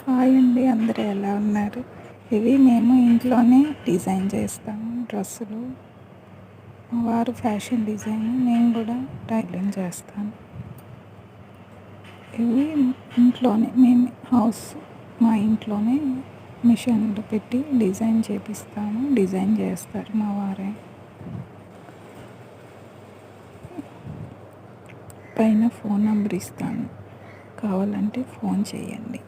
Hi అండి, అందరూ ఎలా ఉన్నారు? ఇవి మేము ఇంట్లోనే డిజైన్ చేస్తాము డ్రెస్సులు. మా వారు ఫ్యాషన్ డిజైన్, నేను కూడా టైలరింగ్ చేస్తాను. ఇవి ఇంట్లోనే మేము మా ఇంట్లోనే మిషన్లు పెట్టి డిజైన్ చేపిస్తాము. డిజైన్ చేస్తారు మా వారే. పైన ఫోన్ నెంబర్ ఇస్తాను, కావాలంటే ఫోన్ చేయండి.